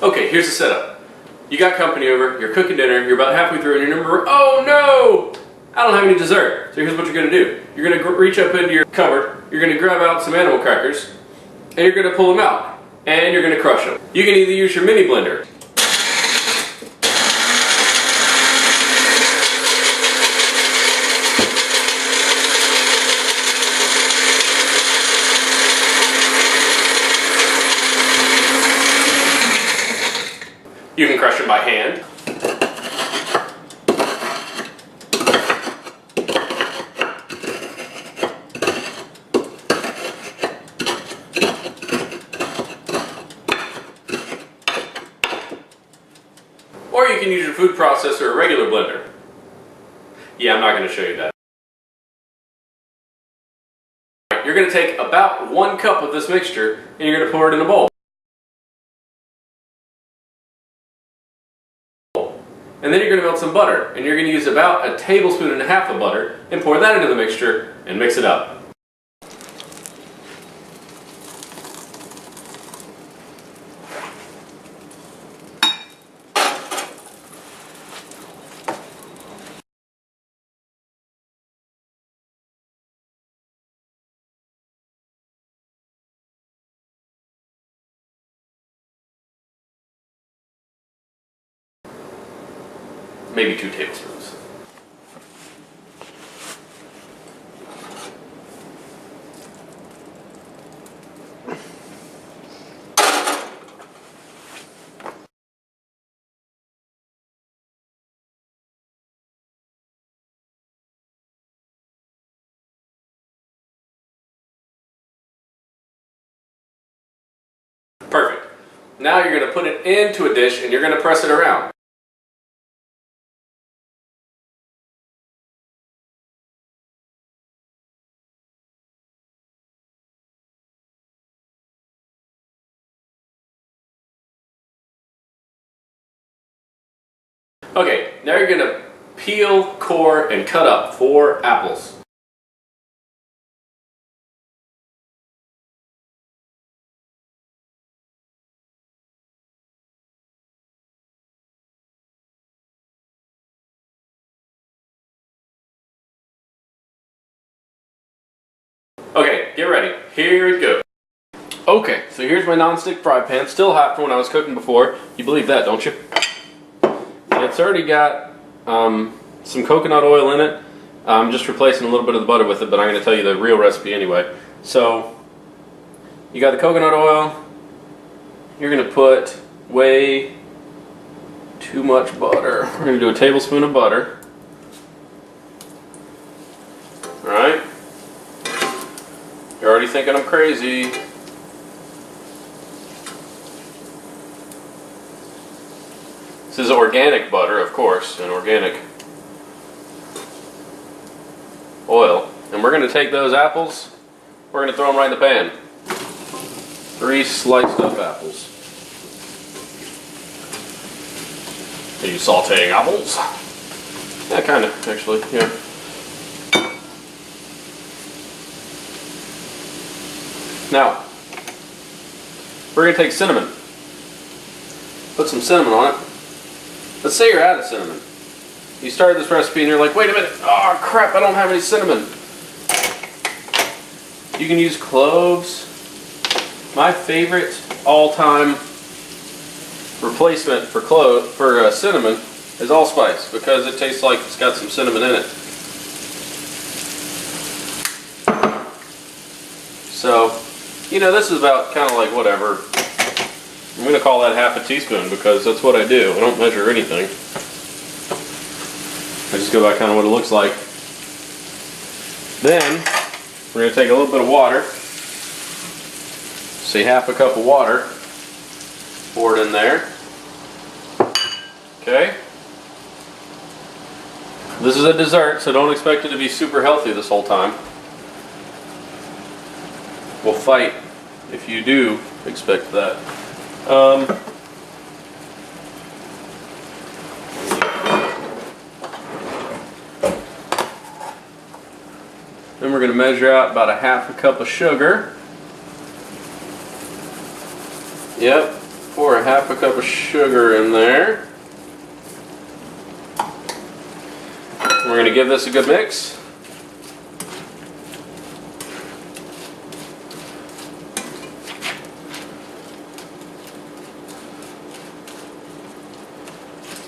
Okay, here's the setup. You got company over, you're cooking dinner, you're about halfway through and you remember, oh no! I don't have any dessert. So here's what you're going to do. You're going to reach up into your cupboard, you're going to grab out some animal crackers, and you're going to pull them out. And you're going to crush them. You can either use your mini blender. You can crush them by hand. Or you can use your food processor or regular blender. Yeah, I'm not going to show you that. You're going to take about 1 cup of this mixture and you're going to pour it in a bowl. And then you're going to melt some butter, and you're going to use about 1.5 tablespoons of butter and pour that into the mixture and mix it up. Maybe 2 tablespoons. Perfect. Now you're going to put it into a dish and you're going to press it around. Okay, now you're going to peel, core, and cut up 4 apples. Okay, get ready. Here it goes. Okay, so here's my non-stick fry pan, still hot from when I was cooking before. You believe that, don't you? It's already got some coconut oil in it. I'm just replacing a little bit of the butter with it, but I'm going to tell you the real recipe anyway. So, you got the coconut oil. You're going to put way too much butter. We're going to do 1 tablespoon of butter. Alright? You're already thinking I'm crazy. This is organic butter, of course, and organic oil. And we're going to take those apples, we're going to throw them right in the pan. 3 sliced up apples. Are you sauteing apples? Yeah, kind of, actually, yeah. Now, we're going to take cinnamon. Put some cinnamon on it. Let's say you're out of cinnamon. You started this recipe and you're like, wait a minute, oh crap, I don't have any cinnamon. You can use cloves. My favorite all-time replacement for cinnamon is allspice because it tastes like it's got some cinnamon in it. So, you know, this is about kind of like whatever. I'm going to call that 1/2 teaspoon because that's what I do. I don't measure anything. I just go by kind of what it looks like. Then, we're going to take a little bit of water. Say 1/2 cup of water. Pour it in there. Okay. This is a dessert, so don't expect it to be super healthy this whole time. We'll fight if you do expect that. Then we're going to measure out about 1/2 cup of sugar. Yep, pour a half a cup of sugar in there. We're going to give this a good mix.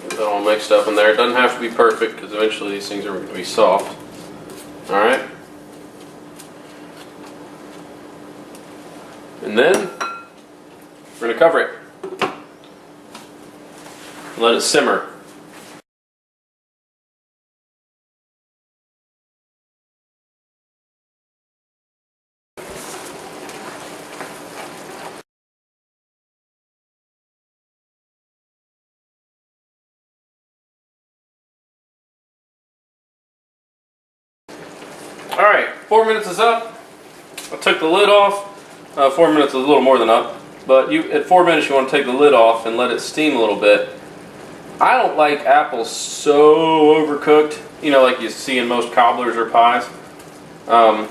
Get that all mixed up in there. It doesn't have to be perfect because eventually these things are going to be soft. Alright. And then we're going to cover it. Let it simmer. Alright, 4 minutes is up. I took the lid off. 4 minutes is a little more than up. But at 4 minutes you want to take the lid off and let it steam a little bit. I don't like apples so overcooked, you know, like you see in most cobblers or pies. I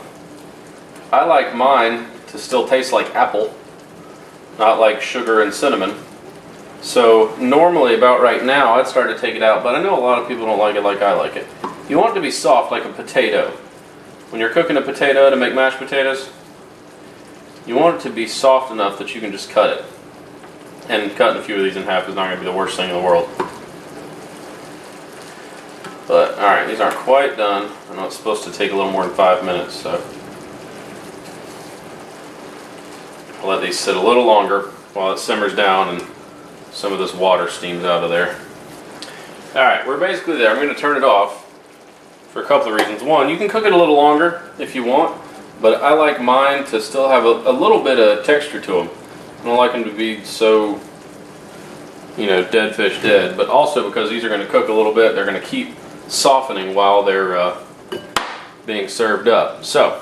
like mine to still taste like apple, not like sugar and cinnamon. So normally about right now I'd start to take it out, but I know a lot of people don't like it like I like it. You want it to be soft like a potato. When you're cooking a potato to make mashed potatoes, you want it to be soft enough that you can just cut it. And cutting a few of these in half is not going to be the worst thing in the world. But, alright, these aren't quite done. I know it's supposed to take a little more than 5 minutes, so I'll let these sit a little longer while it simmers down and some of this water steams out of there. Alright, we're basically there. I'm going to turn it off for a couple of reasons. One, you can cook it a little longer if you want, but I like mine to still have a little bit of texture to them. I don't like them to be so, you know, dead fish dead, but also because these are going to cook a little bit, they're going to keep softening while they're being served up. So,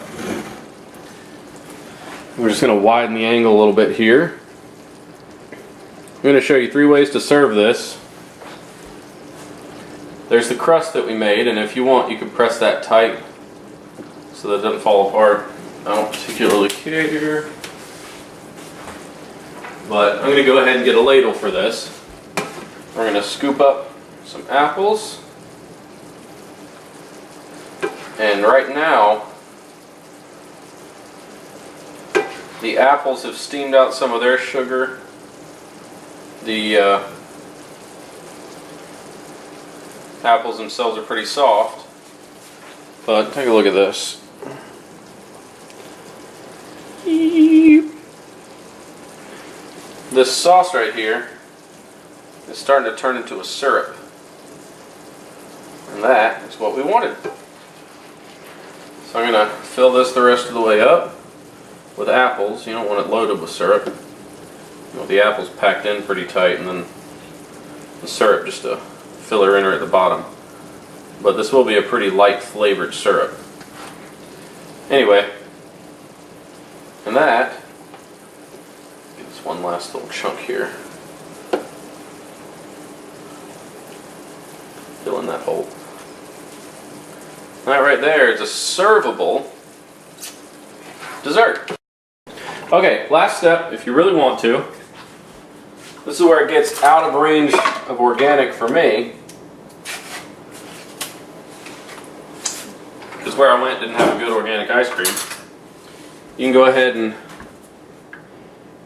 we're just going to widen the angle a little bit here. I'm going to show you 3 ways to serve this. There's the crust that we made, and if you want, you can press that tight so that it doesn't fall apart. I don't particularly care. But I'm going to go ahead and get a ladle for this. We're going to scoop up some apples. And right now, the apples have steamed out some of their sugar. The apples themselves are pretty soft, but take a look at this. This sauce right here is starting to turn into a syrup, and that is what we wanted. So I'm going to fill this the rest of the way up with apples. You don't want it loaded with syrup. You want the apples packed in pretty tight, and then the syrup just to filler inner at the bottom. But this will be a pretty light flavored syrup. Anyway, and that, get this one last little chunk here. Fill in that hole. That right there is a servable dessert. Okay, last step, if you really want to. This is where it gets out of range of organic for me. Because where I went didn't have a good organic ice cream. You can go ahead and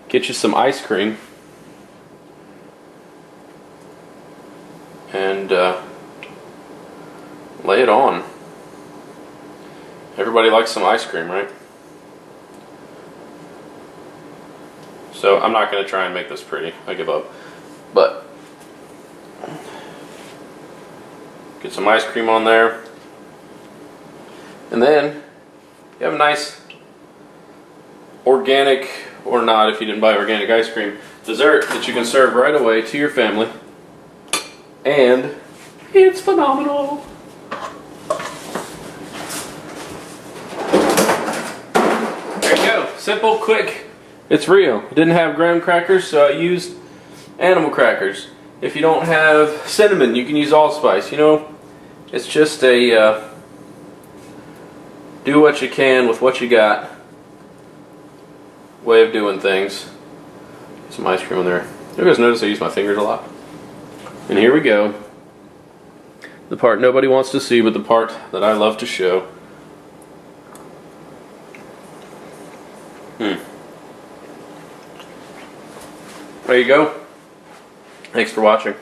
get you some ice cream and lay it on. Everybody likes some ice cream, right? So I'm not going to try and make this pretty. I give up. But get some ice cream on there. And then you have a nice organic, or not if you didn't buy organic ice cream, dessert that you can serve right away to your family. And it's phenomenal. There you go. Simple, quick. It's real. It didn't have graham crackers, so I used animal crackers. If you don't have cinnamon, you can use allspice. You know, it's just a do what you can with what you got way of doing things. Some ice cream in there. You guys notice I use my fingers a lot? And here we go. The part nobody wants to see, but the part that I love to show. There you go. Thanks for watching.